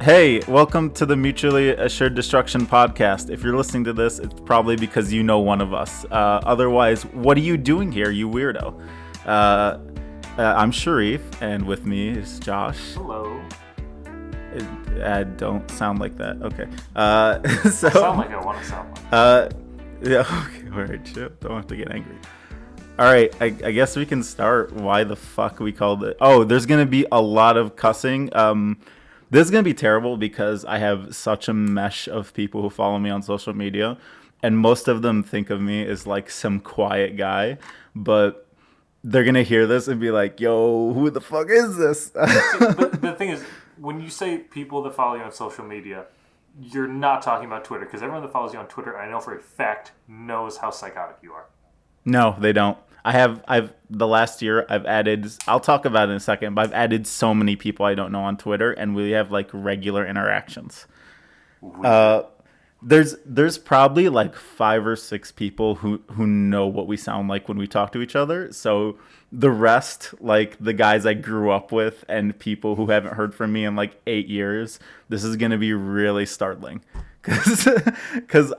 Hey, welcome to the Mutually Assured Destruction podcast. If you're listening to this, it's probably because you know one of us. Otherwise, what are you doing here, you weirdo? I'm Sharif, and with me is Josh. Hello. I don't sound like that. Okay. I sound like I want to sound like. Yeah. Okay. All right. Chill. Don't have to get angry. All right. I guess we can start. Why the fuck we called it? Oh, there's gonna be a lot of cussing. This is going to be terrible because I have such a mesh of people who follow me on social media, and most of them think of me as like some quiet guy, but they're going to hear this and be like, yo, who the fuck is this? The thing is, when you say people that follow you on social media, you're not talking about Twitter, because everyone that follows you on Twitter, I know for a fact, knows how psychotic you are. No, they don't. The last year I've added, I'll talk about it in a second, but I've added so many people I don't know on Twitter, and we have like regular interactions. There's probably like 5 or 6 people who know what we sound like when we talk to each other. So the rest, like the guys I grew up with and people who haven't heard from me in like 8 years, this is going to be really startling. Because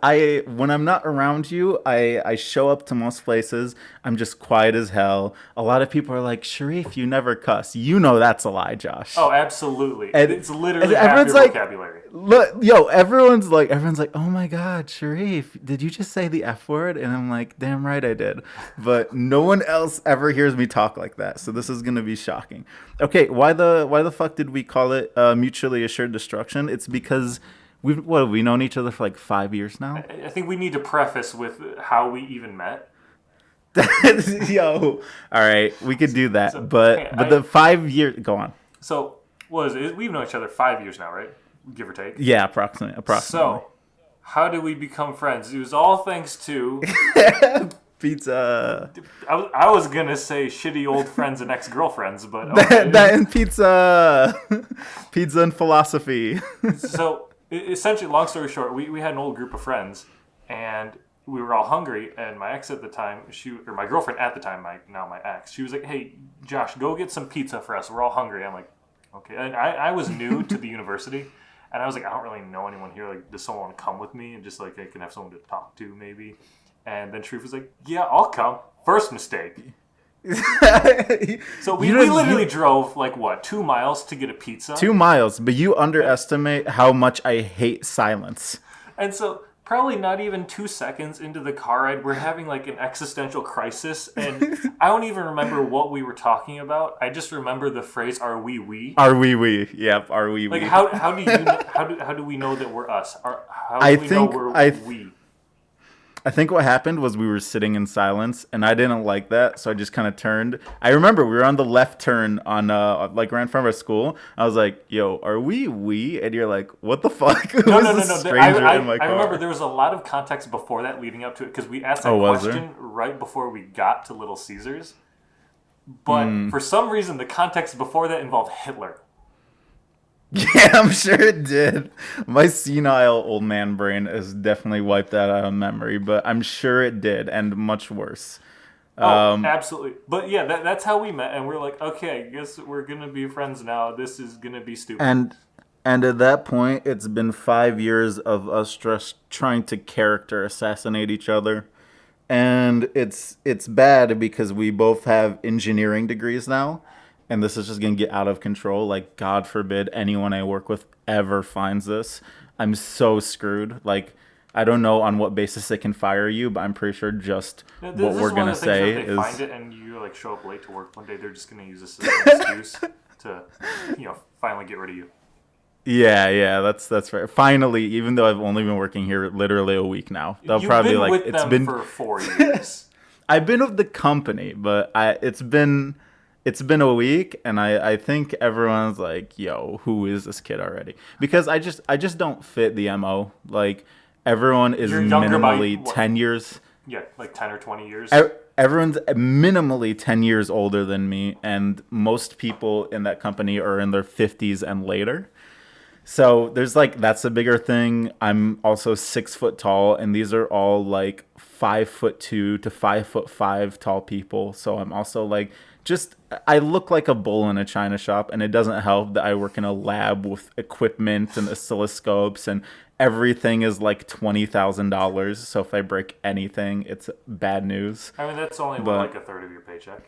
when I'm not around you, I show up to most places. I'm just quiet as hell. A lot of people are like, Sharif, you never cuss. You know that's a lie, Josh. Oh, absolutely. And it's literally half your like, vocabulary. Look, everyone's like, oh my God, Sharif, did you just say the F word? And I'm like, damn right I did. But no one else ever hears me talk like that. So this is going to be shocking. Okay, why the fuck did we call it Mutually Assured Destruction? It's because we've known each other for like 5 years now. I think we need to preface with how we even met. Yo, all right, we could do that, but the 5 years. Go on. So what is it? We've known each other 5 years now, right? Give or take. Yeah, approximately. So how did we become friends? It was all thanks to pizza. I was gonna say shitty old friends and ex-girlfriends, but okay. that and pizza and philosophy. So essentially, long story short, we had an old group of friends, and we were all hungry. And my ex at the time, my girlfriend at the time, my ex, she was like, "Hey, Josh, go get some pizza for us. We're all hungry." I'm like, "Okay." And I was new to the university, and I was like, "I don't really know anyone here. Like, does someone want to come with me and just like I can have someone to talk to maybe?" And then Sharif was like, "Yeah, I'll come." First mistake. So we literally drove like 2 miles to get a pizza. 2 miles, but you underestimate how much I hate silence. And so probably not even 2 seconds into the car ride, we're having like an existential crisis, and I don't even remember what we were talking about. I just remember the phrase "Are we?" Are we? Yep. Are we? Like how do we know that we're us? How do we know we're we? I think what happened was we were sitting in silence, and I didn't like that, so I just kind of turned. I remember we were on the left turn on like right in front of our school. I was like, "Yo, are we?" And you're like, "What the fuck?" No. I remember there was a lot of context before that, leading up to it, because we asked that question right before we got to Little Caesars. But for some reason, the context before that involved Hitler. Yeah, I'm sure it did. My senile old man brain has definitely wiped that out of memory, but I'm sure it did, and much worse. Absolutely. But yeah, that's how we met, and we're like, okay, I guess we're going to be friends now. This is going to be stupid. And at that point, it's been 5 years of us just trying to character assassinate each other. And it's bad because we both have engineering degrees now. And this is just going to get out of control. Like, God forbid anyone I work with ever finds this. I'm so screwed. Like, I don't know on what basis they can fire you, but I'm pretty sure just what we're going to say is... If they find it and you, like, show up late to work one day, they're just going to use this as an excuse to, finally get rid of you. Yeah, that's right. Finally, even though I've only been working here literally a week now. You've been with them for 4 years. I've been with the company, but it's been a week, and I think everyone's like, yo, who is this kid already? Because I just don't fit the MO. Like, everyone is minimally 10 years. Yeah, like 10 or 20 years. Everyone's minimally 10 years older than me, and most people in that company are in their 50s and later. So there's like, that's a bigger thing. I'm also 6 foot tall, and these are all like 5'2" to 5'5" tall people. So I'm also like just I look like a bull in a china shop, and it doesn't help that I work in a lab with equipment and oscilloscopes, and everything is like $20,000. So if I break anything, it's bad news. I mean, that's only But like a third of your paycheck.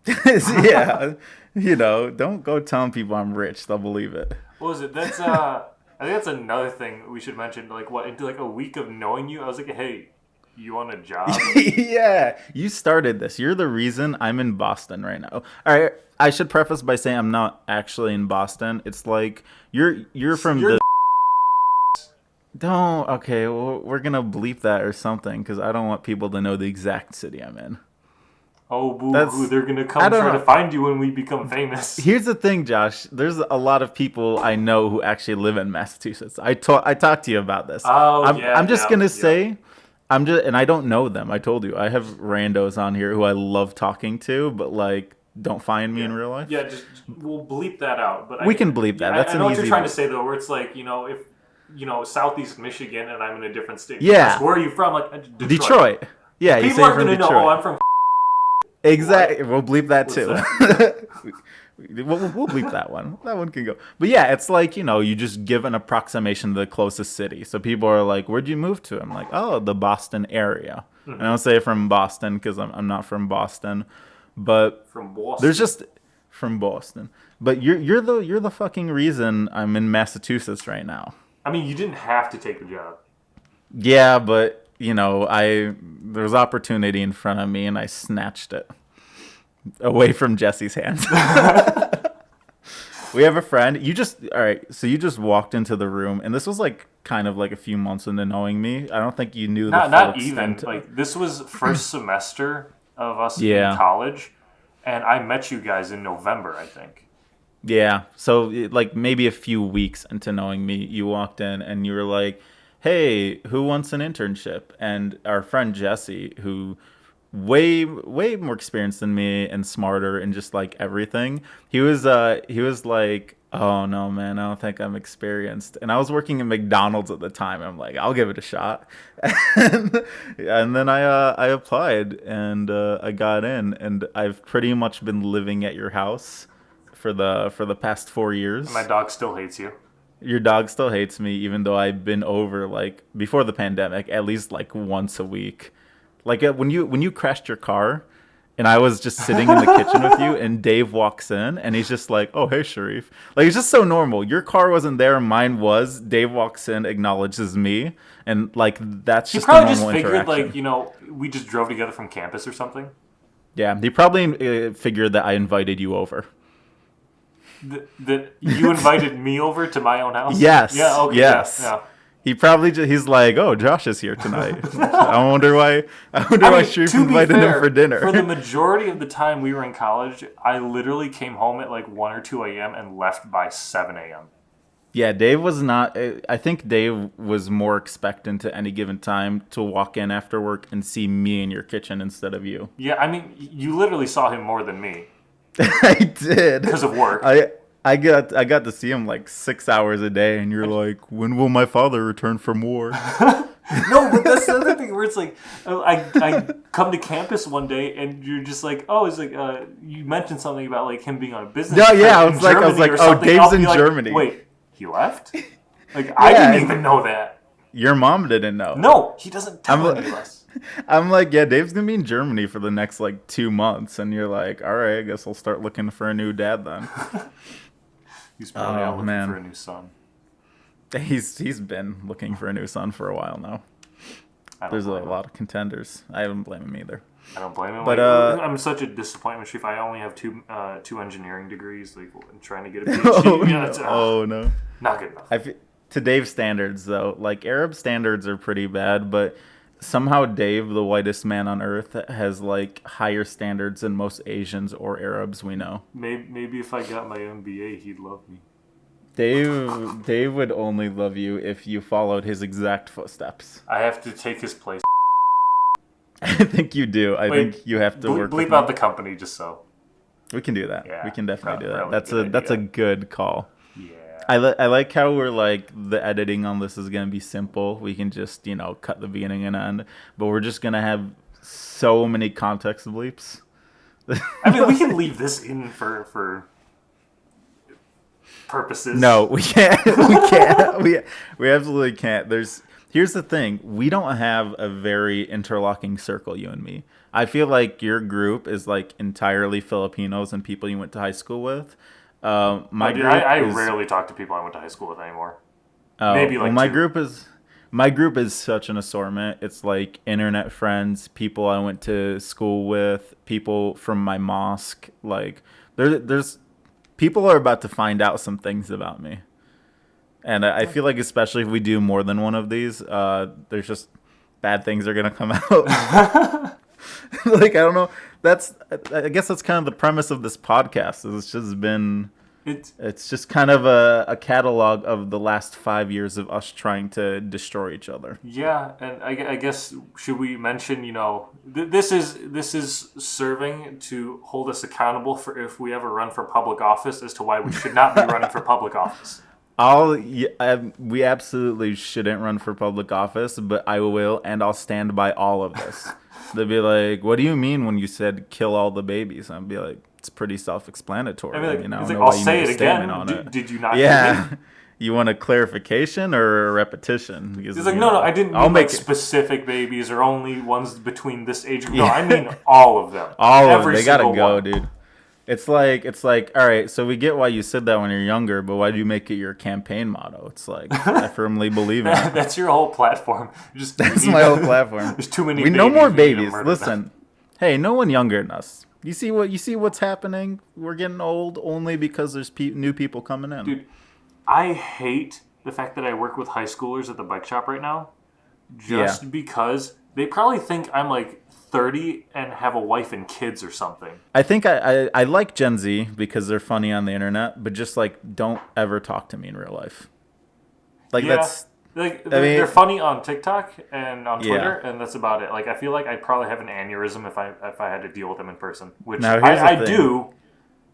yeah, don't go telling people I'm rich; they'll believe it. What was it? That's I think that's another thing we should mention. Like what? Into like a week of knowing you, I was like, hey, you want a job? Yeah, you started this. You're the reason I'm in Boston right now. All right, I should preface by saying I'm not actually in Boston. It's like you're from You're the. Don't. Okay, well, we're gonna bleep that or something because I don't want people to know the exact city I'm in. Oh, boo That's hoo! They're gonna I come don't try know. to find you when we become famous. Here's the thing, Josh. There's a lot of people I know who actually live in Massachusetts. I talked to you about this. Oh yeah, I'm just yeah, gonna yeah. say, and I don't know them. I told you I have randos on here who I love talking to, but like don't find me in real life. Yeah, just we'll bleep that out. But We can bleep that. Yeah, That's I an know what you're easy trying to bleep. say though, where it's like if Southeast Michigan and I'm in a different state. Yeah. Where are you from? Like Detroit. Detroit. Yeah, you People say you're aren't from gonna know. Detroit. Oh, I'm from. Exactly. We'll bleep that What's too. that? We'll bleep that one. That one can go. But yeah, it's like, you just give an approximation to the closest city. So people are like, where'd you move to? I'm like, oh, the Boston area. And I don't say from Boston because I'm not from Boston. But From Boston. there's just from Boston. But you're the fucking reason I'm in Massachusetts right now. I mean, you didn't have to take the job. Yeah, but there was opportunity in front of me and I snatched it away from Jesse's hands. We have a friend. All right. So you just walked into the room, and this was like kind of like a few months into knowing me. I don't think you knew the full Not even extent. like this was first semester of us Yeah. in college, and I met you guys in November, I think. Yeah. So like maybe a few weeks into knowing me, you walked in and you were like, "Hey, who wants an internship?" And our friend Jesse, who way more experienced than me and smarter and just like everything, he was like, "Oh no, man, I don't think I'm experienced." And I was working at McDonald's at the time. I'm like, "I'll give it a shot." And then I applied and I got in, and I've pretty much been living at your house for the past 4 years. My dog still hates you. Your dog still hates me, even though I've been over like before the pandemic at least like once a week. Like when you crashed your car, and I was just sitting in the kitchen with you, and Dave walks in, and he's just like, "Oh, hey, Sharif." Like it's just so normal. Your car wasn't there, mine was. Dave walks in, acknowledges me, and like that's He just a probably normal just figured interaction. like we just drove together from campus or something. Yeah, he probably figured that I invited you over. That you invited me over to my own house. Yes. Yeah. Okay. Yes. Yeah. He probably he's like, "Oh, Josh is here tonight." I wonder why I mean, Sharif to be invited fair, him for dinner. for the majority of the time we were in college, I literally came home at like 1 or 2 a.m. and left by 7 a.m. Yeah, Dave was not. I think Dave was more expectant at any given time to walk in after work and see me in your kitchen instead of you. Yeah, I mean, you literally saw him more than me I did because of work. I got to see him like 6 hours a day, and you're like, "When will my father return from war?" No, but that's the other thing where it's like, I come to campus one day and you're just like, oh, it's like you mentioned something about like him being on a business Yeah, trip yeah. I in was like, Germany or "Oh, something. Dave's I'll be in like, Germany." Wait, he left? Like I Yeah, didn't even know that. Your mom didn't know. No, he doesn't tell I'm- any of us. I'm like, "Yeah, Dave's gonna be in Germany for the next like 2 months," and you're like, "All right, I guess I'll start looking for a new dad then." He's probably Oh, out looking man. for a new son. He's been looking for a new son for a while now. I don't There's a blame him. lot of contenders. I don't blame him either. I don't blame him. But, Like, I'm such a disappointment, Chief. I only have two engineering degrees. Like, I'm trying to get a Oh, PhD. no. It's, Oh no. not good enough. To Dave's standards, though, like Arab standards are pretty bad, but somehow Dave, the whitest man on earth, has like higher standards than most Asians or Arabs we know. Maybe if I got my MBA, he'd love me. Dave would only love you if you followed his exact footsteps. I have to take his place. I think you do. I Wait, think you have to work with bleep me. out the company just so. We can do that. Yeah, We can definitely do that. probably That's good that's a idea. good call. Yeah. I like how we're like the editing on this is gonna be simple. We can just cut the beginning and end, but we're just gonna have so many context bleeps. I mean, we can leave this in for purposes. No, we can't. We can't. We absolutely can't. Here's the thing. We don't have a very interlocking circle, you and me. I feel like your group is like entirely Filipinos and people you went to high school with. My Dude, group I is rarely talk to people I went to high school with anymore. oh, Maybe well, like two. my group is such an assortment. It's like internet friends, people I went to school with, people from my mosque. Like there's people are about to find out some things about me. And I feel like especially if we do more than one of these, there's just bad things are gonna come out. Like I don't know. I guess that's kind of the premise of this podcast. Is It's just been It's it's just kind of a catalog of the last 5 years of us trying to destroy each other. Yeah, and I guess should we mention, this is serving to hold us accountable for if we ever run for public office as to why we should not be running for public office. We absolutely shouldn't run for public office, but I will, and I'll stand by all of this. They'll be like, "What do you mean when you said kill all the babies?" I'll be like, "It's pretty self-explanatory. I mean, like, I he's don't like, know I'll why you say need it a statement again. on it." Did you not hear me? Yeah, you want a clarification or a repetition? Because, He's like, no, I didn't I'll mean make like it. specific babies or only ones between this age group. No, Yeah. I mean all of them. All of them. Every They gotta single go, one. dude. It's like, all right, so we get why you said that when you're younger, but why do you make it your campaign motto? It's like, I firmly believe in it. That's your whole platform. That's my whole platform. There's too many. We no more we need to babies. murder them. Listen, hey, no one younger than us. You see what's happening? We're getting old only because there's new people coming in. Dude, I hate the fact that I work with high schoolers at the bike shop right now, just because they probably think I'm like 30 and have a wife and kids or something. I think I like Gen Z because they're funny on the internet, but just like don't ever talk to me in real life. Like Yeah. that's Like I mean- they're funny on TikTok and on Yeah. Twitter, and that's about it. Like I feel like I'd probably have an aneurysm if I had to deal with them in person, which Now, here's the I thing. do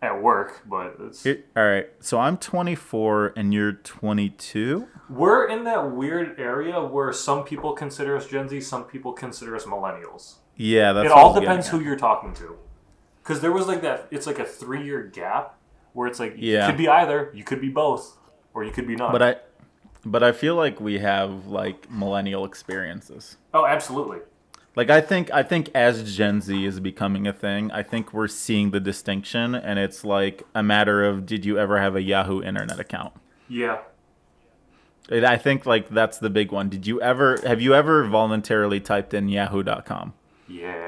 at work. But it's, all right. So I'm 24 and you're 22. we're in that weird area where some people consider us Gen Z, some people consider us millennials. Yeah, that's It what I all was depends getting who you're talking to, because there was like that. It's like a 3-year gap where it's like you Yeah. could be either, you could be both, or you could be none. at. But I feel like we have like millennial experiences. Oh, absolutely. Like I think as Gen Z is becoming a thing, I think we're seeing the distinction, and it's like a matter of did you ever have a Yahoo internet account? Yeah. I think like that's the big one. Have you ever voluntarily typed in yahoo.com? Yeah.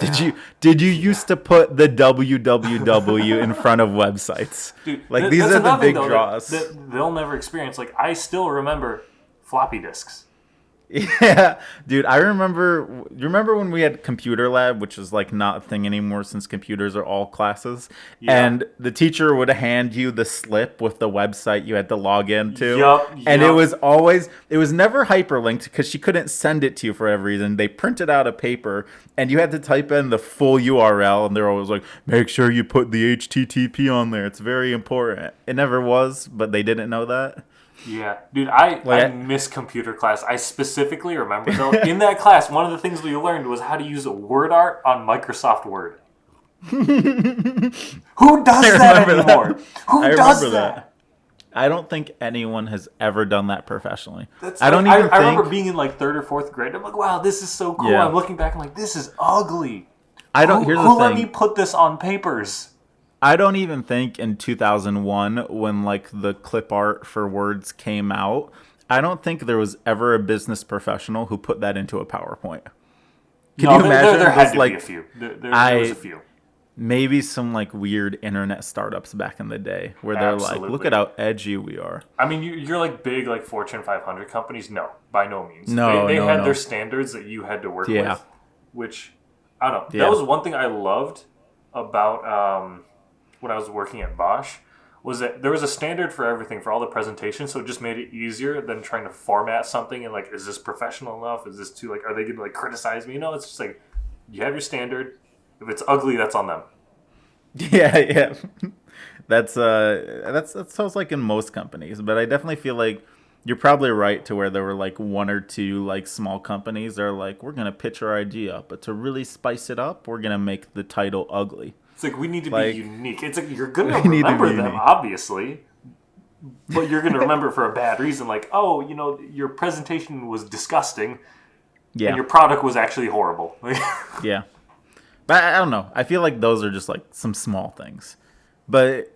Did you used to put the www in front of websites? Dude, Like these that's are the another big thing, though, draws. that they'll never experience. Like I still remember floppy disks. Yeah, dude, I remember. You remember when we had computer lab, which is like not a thing anymore since computers are all classes, Yeah. and the teacher would hand you the slip with the website you had to log into, and Yup. it was never hyperlinked because she couldn't send it to you for whatever reason. They printed out a paper, and you had to type in the full URL, and they're always like, "Make sure you put the HTTP on there. It's very important." It never was, but they didn't know that. Yeah, dude, I Like- miss computer class. I specifically remember though in that class, one of the things we learned was how to use word art on Microsoft Word. Who does that remember anymore? that. Who I does remember that? that. I don't think anyone has ever done that professionally. That's I don't like, even I remember think. being in like 3rd or 4th grade. I'm like, wow, this is so cool. Yeah. I'm looking back. I'm like, this is ugly. I don't. Who, Here's who the let me thing. put this on papers? I don't even think in 2001 when like the clip art for words came out. I don't think there was ever a business professional who put that into a PowerPoint. Can you imagine? There had those, to like be a few. There was a few. maybe some like weird internet startups back in the day where they're like, Absolutely. look at how edgy we are. I mean, you're like big, like Fortune 500 companies. No, by no means. No, they no, had no. their standards that you had to work Yeah. with, which I don't know. Yeah. That was one thing I loved about when I was working at Bosch. Was that there was a standard for everything for all the presentations, so it just made it easier than trying to format something and like, is this professional enough? Is this too like, are they going to like criticize me? You know, it's just like you have your standard. If it's ugly, that's on them. Yeah, yeah. That sounds like in most companies, but I definitely feel like you're probably right to where there were like one or two like small companies that are like, we're gonna pitch our idea, but to really spice it up, we're gonna make the title ugly. It's like we need to be Like, unique. It's like you're gonna we need to remember be them, unique. obviously, but you're gonna remember it for a bad reason. Like, oh, your presentation was disgusting, and Yeah. your product was actually horrible. Yeah. But I don't know. I feel like those are just like some small things. But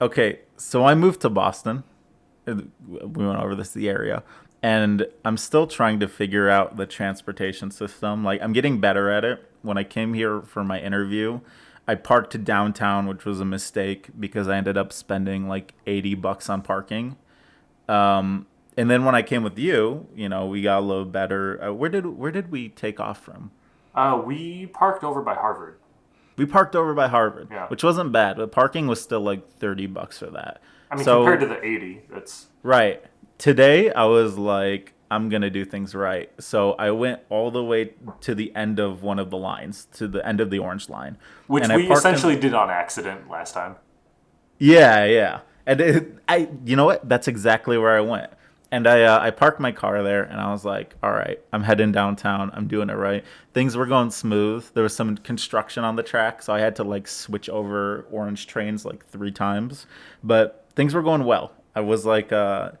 okay, so I moved to Boston. We went over this the area, and I'm still trying to figure out the transportation system. Like I'm getting better at it. When I came here for my interview, I parked downtown, which was a mistake because I ended up spending like $80 on parking. And then when I came with you, we got a little better. Where did we take off from? We parked over by Harvard. We parked over by Harvard, Yeah. which wasn't bad, but parking was still like $30 for that. I mean, So, compared to the 80, that's right. Today, I was like, I'm going to do things right. So I went all the way to the end of one of the lines, to the end of the orange line. which And I we parked essentially did on accident last time. Yeah, yeah. And you know what? That's exactly where I went. And I parked my car there, and I was like, all right, I'm heading downtown. I'm doing it right. Things were going smooth. There was some construction on the track, so I had to like switch over orange trains like 3 times. But things were going well. I was like, I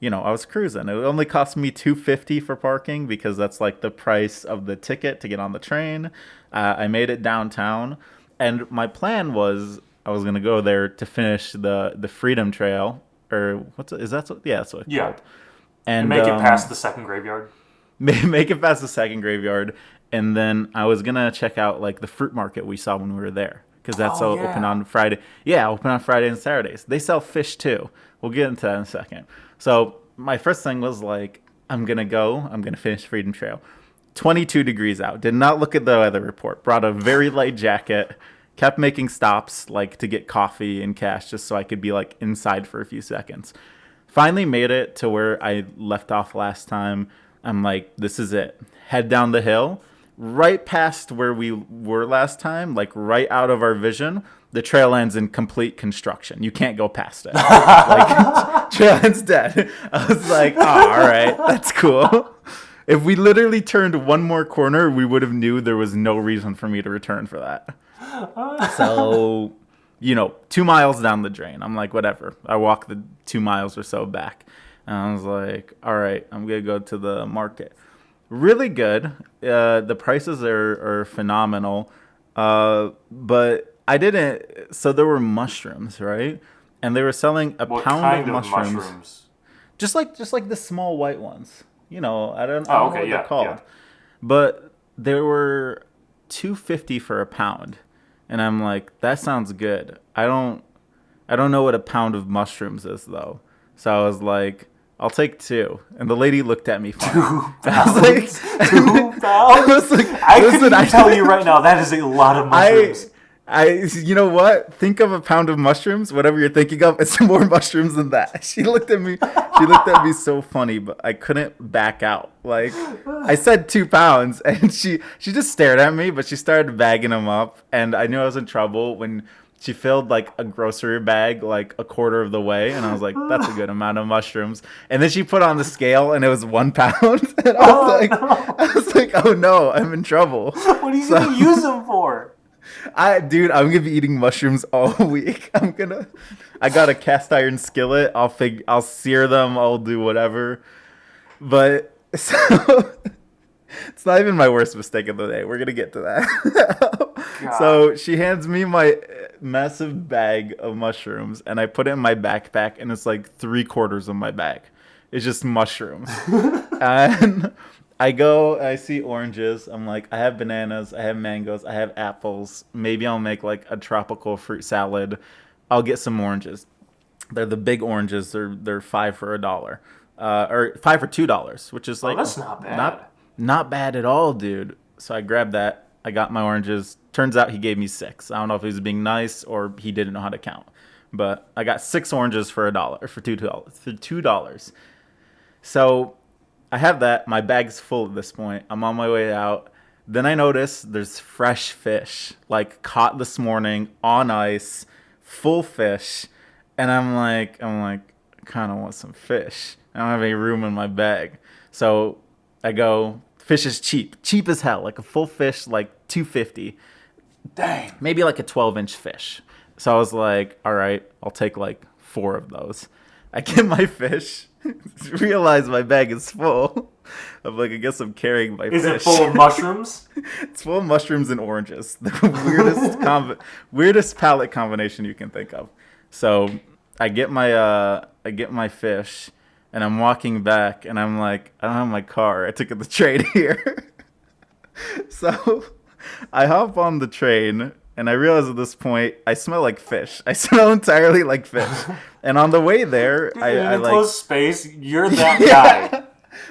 was cruising. It only cost me $2.50 for parking because that's like the price of the ticket to get on the train. I made it downtown, and my plan was I was gonna go there to finish the Freedom Trail, or that's what it's Yeah. called. And And make it past the second graveyard. make it past the second graveyard, and then I was gonna check out like the fruit market we saw when we were there because that's Oh, all yeah. open on Friday. Yeah, open on Friday and Saturdays. They sell fish too. We'll get into that in a second. So my first thing was like, I'm gonna finish Freedom Trail. 22 degrees out. Did not look at the weather report. Brought a very light jacket. Kept making stops like to get coffee and cash just so I could be like inside for a few seconds. Finally made it to where I left off last time. I'm like, this is it. Head down the hill. Right past where we were last time, like right out of our vision, the trail ends in complete construction. You can't go past it. Like, trail end's dead. I was like, oh, all right, that's cool. If we literally turned one more corner, we would have knew there was no reason for me to return for that. So, 2 miles down the drain. I'm like, whatever. I walked the 2 miles or so back. And I was like, all right, I'm going to go to the market. Really good. The prices are phenomenal. But I didn't. So there were mushrooms, right? And they were selling a What pound kind of of mushrooms. mushrooms? Just like the small white ones. I don't Oh, know okay, what yeah, they're called. yeah. But they were $2.50 for a pound. And I'm like, that sounds good. I don't know what a pound of mushrooms is though. So I was like, I'll take 2. And the lady looked at me funny. I was like, 2 pounds? I was like, I listen, can tell you right now, that is a lot of mushrooms. you know what? Think of a pound of mushrooms, whatever you're thinking of. It's more mushrooms than that. She looked at me. She looked at me so funny, but I couldn't back out. Like I said, 2 pounds, and she just stared at me. But she started bagging them up, and I knew I was in trouble when she filled like a grocery bag like a quarter of the way, and I was like, "That's a good amount of mushrooms." And then she put on the scale, and it was 1 pound, and I was like, "Oh no, I'm in trouble." What are you going to use them for? I'm gonna be eating mushrooms all week. I got a cast iron skillet. I'll sear them. I'll do whatever. But so it's not even my worst mistake of the day. We're gonna get to that. So she hands me my massive bag of mushrooms, and I put it in my backpack, and it's like 3/4 of my bag. It's just mushrooms. And I go, I see oranges. I'm like, I have bananas, I have mangoes, I have apples. Maybe I'll make like a tropical fruit salad. I'll get some oranges. They're the big oranges. They're 5 for $1, or 5 for $2, which is like that's not bad. Not bad at all, dude. So I grabbed that. I got my oranges. Turns out he gave me 6. I don't know if he was being nice or he didn't know how to count. But I got 6 oranges for $1, for $2. So I have that. My bag's full at this point. I'm on my way out. Then I notice there's fresh fish, like caught this morning on ice, full fish. And I'm like, I kind of want some fish. I don't have any room in my bag. So I go, fish is cheap as hell, like a full fish, like $2.50. Dang. maybe like a 12-inch fish. So I was like, all right, I'll take like 4 of those. I get my fish, realize my bag is full. I'm like, I guess I'm carrying my Is fish. it full of mushrooms? It's full of mushrooms and oranges. The weirdest palate combination you can think of. So I get my fish, and I'm walking back, and I'm like, I don't have my car. I took the train here. So I hop on the train, and I realize at this point I smell like fish. I smell entirely like fish. And on the way there, In I an like enclosed space, you're that guy.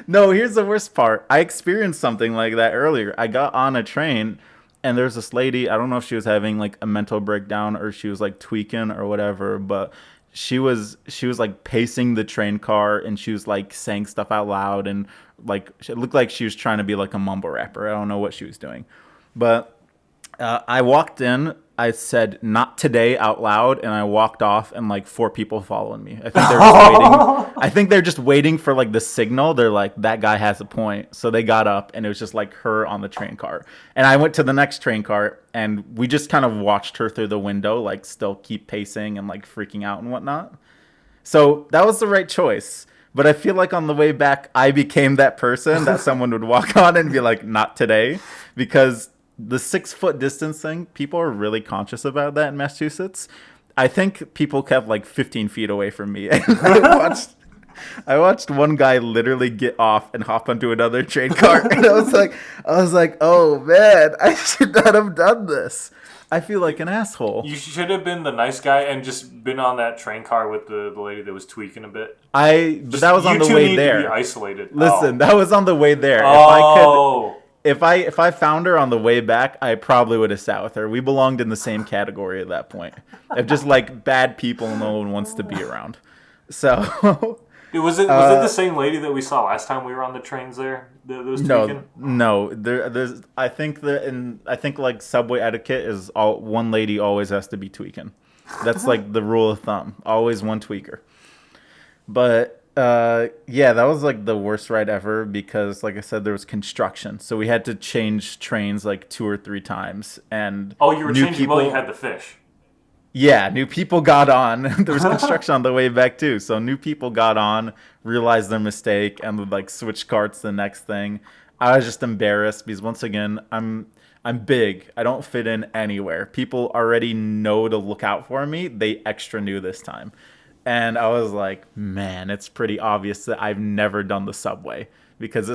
no, here's the worst part. I experienced something like that earlier. I got on a train and there's this lady, I don't know if she was having like a mental breakdown or she was like tweaking or whatever, but she was like pacing the train car and she was like saying stuff out loud and like it looked like she was trying to be like a mumble rapper. I don't know what she was doing. But I walked in. I said "not today" out loud, and I walked off, and like 4 people following me. I think they're just waiting. I think they're just waiting for like the signal. They're like, that guy has a point, so they got up, and it was just like her on the train car. And I went to the next train car, and we just kind of watched her through the window, like still keep pacing and like freaking out and whatnot. So that was the right choice. But I feel like on the way back, I became that person that someone would walk on and be like, "Not today," because the 6-foot distance thing, people are really conscious about that in Massachusetts. I think people kept like 15 feet away from me. And I watched one guy literally get off and hop onto another train car. And I was like, oh man, I should not have done this. I feel like an asshole. You should have been the nice guy and just been on that train car with the lady that was tweaking a bit. But that was on the way there. To be isolated. Listen, that was on the way there. Oh. If I found her on the way back, I probably would have sat with her. We belonged in the same category at that point. Of just like bad people no one wants to be around. So Was it the same lady that we saw last time we were on the trains there? That was tweaking? No. There's I think like subway etiquette is one lady always has to be tweaking. That's like the rule of thumb. Always one tweaker. But yeah, that was like the worst ride ever because, like I said, there was construction, so we had to change trains like 2 or 3 times. And you were changing while you had the fish. Yeah, new people got on. There was construction on the way back too, so new people got on, realized their mistake, and would like switch carts to the next thing. I was just embarrassed because once again, I'm big. I don't fit in anywhere. People already know to look out for me. They extra knew this time. And I was like, man, it's pretty obvious that I've never done the subway because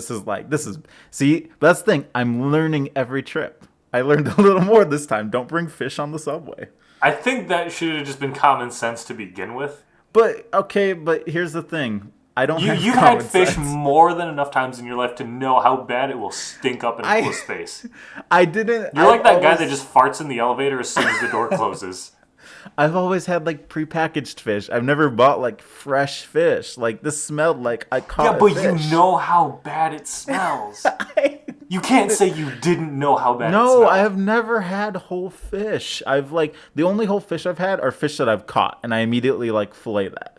see, that's the thing. I'm learning every trip. I learned a little more this time. Don't bring fish on the subway. I think that should have just been common sense to begin with. But here's the thing. You've had fish more than enough times in your life to know how bad it will stink up in a closed space. I didn't. You're like that guy that just farts in the elevator as soon as the door closes. I've always had like prepackaged fish. I've never bought like fresh fish. Like this smelled like I caught a fish. Yeah, but you know how bad it smells. You can't say you didn't know how bad it smells. No, I have never had whole fish. I've like the only whole fish I've had are fish that I've caught, and I immediately like fillet that.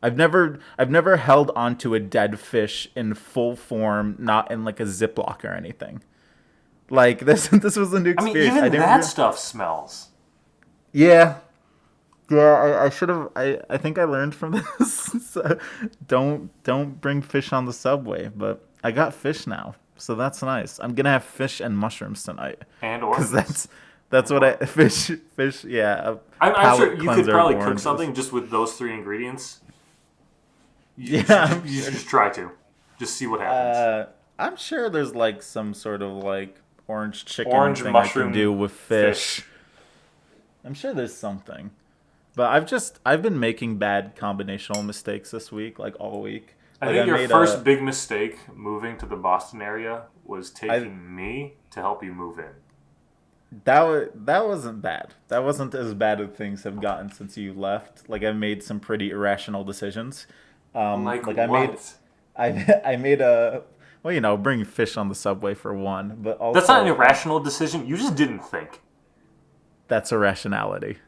I've never held onto a dead fish in full form, not in like a Ziploc or anything. Like this was a new experience. I mean, even that stuff smells. Yeah. Yeah, I should have. I think I learned from this. So don't bring fish on the subway. But I got fish now, so that's nice. I'm gonna have fish and mushrooms tonight. And oranges. Because that's what I fish. Yeah. I'm sure you could probably cook something just with those 3 ingredients. You should just try to, just see what happens. I'm sure there's like some sort of like orange chicken thing mushroom I can do with fish. I'm sure there's something. But I've been making bad combinational mistakes this week, like all week. I think your first big mistake moving to the Boston area was taking me to help you move in. That wasn't bad. That wasn't as bad as things have gotten since you left. Like I made some pretty irrational decisions. Like what? I made a bring fish on the subway for one, but also that's not an irrational decision. You just didn't think. That's irrationality.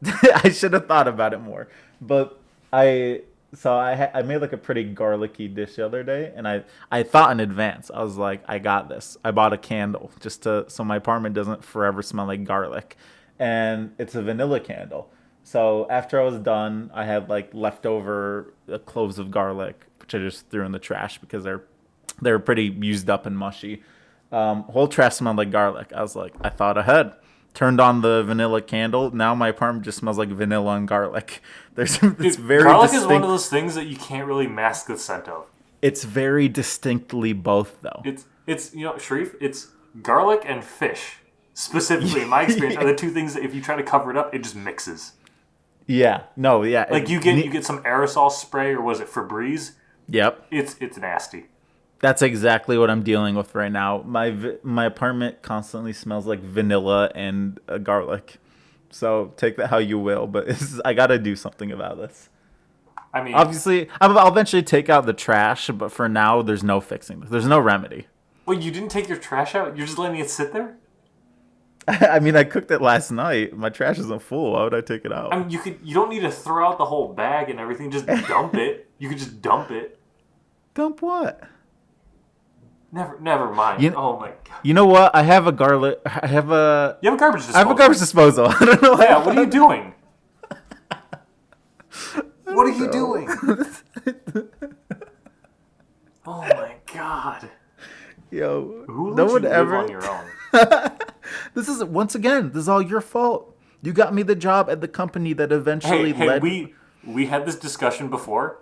I should have thought about it more. But I So I made like a pretty garlicky dish the other day, and I thought in advance. I was like, I got this. I bought a candle just to so my apartment doesn't forever smell like garlic, and it's a vanilla candle. So after I was done, I had like leftover cloves of garlic, which I just threw in the trash because they're pretty used up and mushy. Whole trash smelled like garlic. I was like, I thought ahead. Turned on the vanilla candle. Now my apartment just smells like vanilla and garlic. It's Dude, very garlic is one of distinct. those things that you can't really mask the scent of. It's very distinctly both though. It's Sharif, it's garlic and fish. Specifically, in my experience, are the two things that if you try to cover it up, it just mixes. Yeah. No. Yeah. Like you get some aerosol spray, or was it Febreze? Yep. It's nasty. That's exactly what I'm dealing with right now. My apartment constantly smells like vanilla and garlic. So take that how you will, but I got to do something about this. I mean, Obviously, I'll eventually take out the trash, but for now, there's no fixing this. There's no remedy. well, you didn't take your trash out. You're just letting it sit there. I mean, I cooked it last night. My trash isn't full. Why would I take it I out? mean, you don't need to throw out the whole bag and everything. Just dump it. You could just dump it. Dump what? Never mind. You, Oh my god. you know what? I have a garlic. I have a. You have a garbage disposal. I have a garbage disposal. I don't know. Why Yeah. What are you doing? What are you doing? Oh my god. Yo, Who no let one you live ever. on your own? This is once again. This is all your fault. You got me the job at the company that Hey, eventually hey, led. we had this discussion before.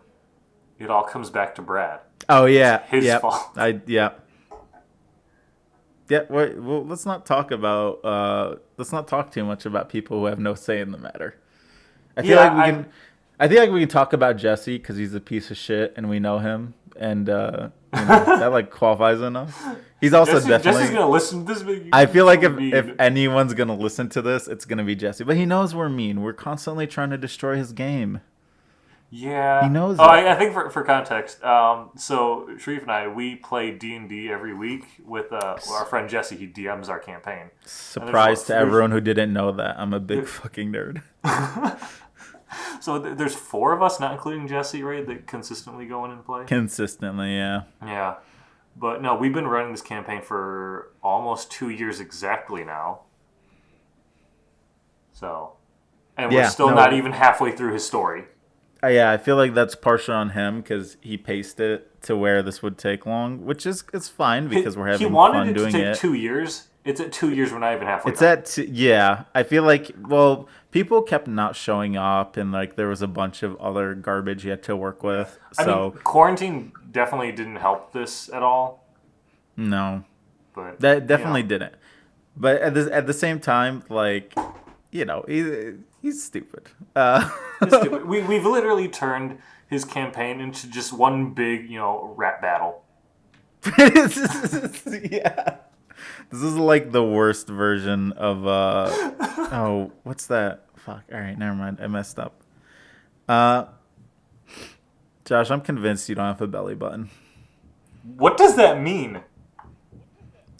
It all comes back to Brad. Oh yeah, His yeah. fault. Yeah. Yeah. Well, let's not talk about. Let's not talk too much about people who have no say in the matter. I feel Yeah, like we can. I feel like we can talk about Jesse because he's a piece of shit and we know him, and that like qualifies enough. He's also definitely. Jesse's gonna listen to this. I feel like if Mean. anyone's gonna listen to this, it's gonna be Jesse. But he knows we're mean. We're constantly trying to destroy his game. Yeah, He knows Oh, it. I think for context, so Sharif and I we play D&D every week with our friend Jesse. He DMs our campaign. Surprise to there's- everyone who didn't know that. I'm a big fucking nerd. So there's four of us, not including Jesse, right? That consistently go in and play. Consistently, yeah. Yeah, but no, we've been running this campaign for almost 2 years exactly now. So, and we're Yeah, still no. not even halfway through his story. Yeah, I feel like that's partial on him because he paced it to where this would take long, which is it's fine because we're He having wanted fun it to doing take it. 2 years. It's at 2 years. We're not even halfway. It's done. yeah. I feel like people kept not showing up, and like there was a bunch of other garbage he had to work with. I So mean, quarantine definitely didn't help this at all. no, But that definitely you know. didn't. But at the same time, like he's stupid. It's stupid. We've literally turned his campaign into just one big rap battle. Yeah. This is like the worst version of oh, what's that? Fuck. All right, never mind. I messed up. Uh Josh, I'm convinced you don't have a belly button. What does that mean?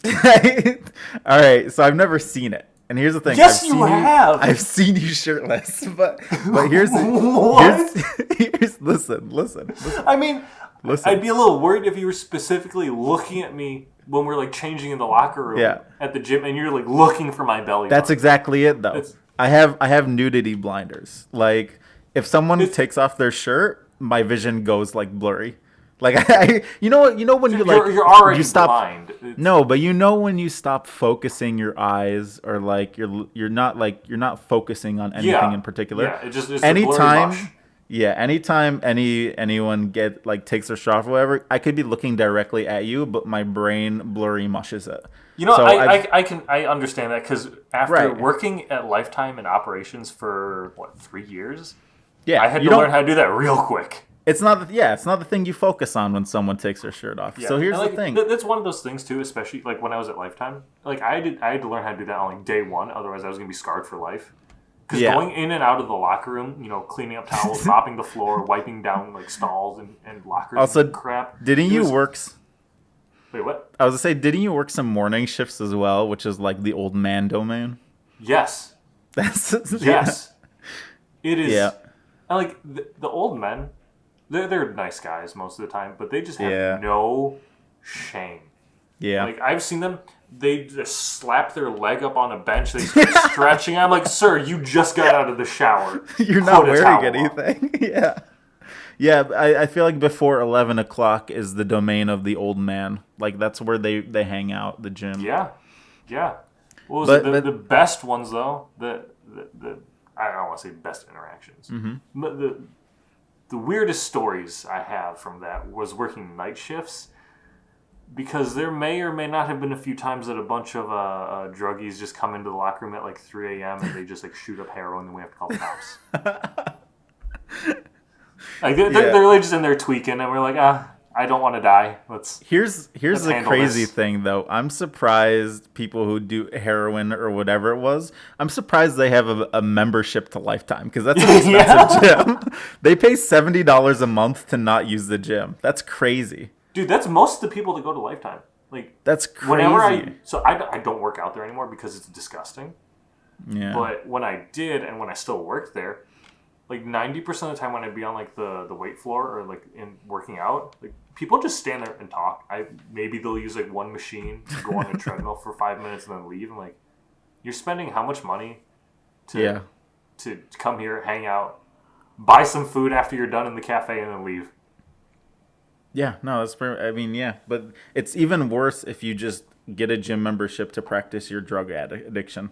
All right, so I've never seen it. And here's the thing. Yes, I've you seen have. I've seen you shirtless, but here's What? here's listen. I mean, Listen. I'd be a little worried if you were specifically looking at me when we're like changing in the locker room Yeah. at the gym, and you're like looking for my belly. That's button. exactly it, though. It's- I have nudity blinders. Like, if someone It's- takes off their shirt, my vision goes like blurry. Like, you know when you like You're already you stop. blind. It's- No, but you know when you stop focusing your eyes, or like you're not focusing on anything Yeah. in particular. Yeah, it's a blurry anytime. mush. Yeah, anytime anyone takes their shot or whatever, I could be looking directly at you, but my brain blurry mushes it. You know, So I understand that because after Right. working at Lifetime in operations for 3 years, yeah, I had you to don't- learn how to do that real quick. It's not the thing you focus on when someone takes their shirt off. Yeah. So here's And, the thing. That's one of those things too, especially like when I was at Lifetime. Like I had to learn how to do that on like day one, otherwise I was gonna be scarred for life. Because Yeah. going in and out of the locker room, cleaning up towels, mopping the floor, wiping down like stalls and lockers Also, and crap. Didn't It you was- work? Wait, what? I was gonna say, didn't you work some morning shifts as well, which is like the old man domain? Yes. That's Yes. It is. Yeah. And like the old men, they're nice guys most of the time, but they just have Yeah. no shame. Yeah. Like, I've seen them, they just slap their leg up on a bench, they start stretching. I'm like, sir, you just got out of the shower. You're not Put a wearing towel on. anything. Yeah. Yeah, I feel like before 11 o'clock is the domain of the old man. Like, that's where they hang out, the gym. Yeah. Yeah. What was But- it? but- The best ones, though, the I don't want to say best interactions, but the weirdest stories I have from that was working night shifts, because there may or may not have been a few times that a bunch of druggies just come into the locker room at like 3 a.m. and they just like shoot up heroin, and we have to call the cops. Like they're really just in there tweaking, and we're like, I don't want to die. Here's Let's the handle crazy this. thing, though. I'm surprised people who do heroin or whatever it was, I'm surprised they have a membership to Lifetime, because that's an expensive gym. They pay $70 a month to not use the gym. That's crazy. Dude, that's most of the people that go to Lifetime. Like, That's crazy. whenever I don't work out there anymore because it's disgusting. Yeah. But when I did, and when I still worked there, like 90% of the time when I'd be on like the weight floor or like in working out, like people just stand there and talk. Maybe they'll use like one machine to go on a treadmill for 5 minutes and then leave. I'm like, you're spending how much money to come here, hang out, buy some food after you're done in the cafe, and then leave? Yeah, no, that's I mean, yeah, but it's even worse if you just get a gym membership to practice your drug addiction.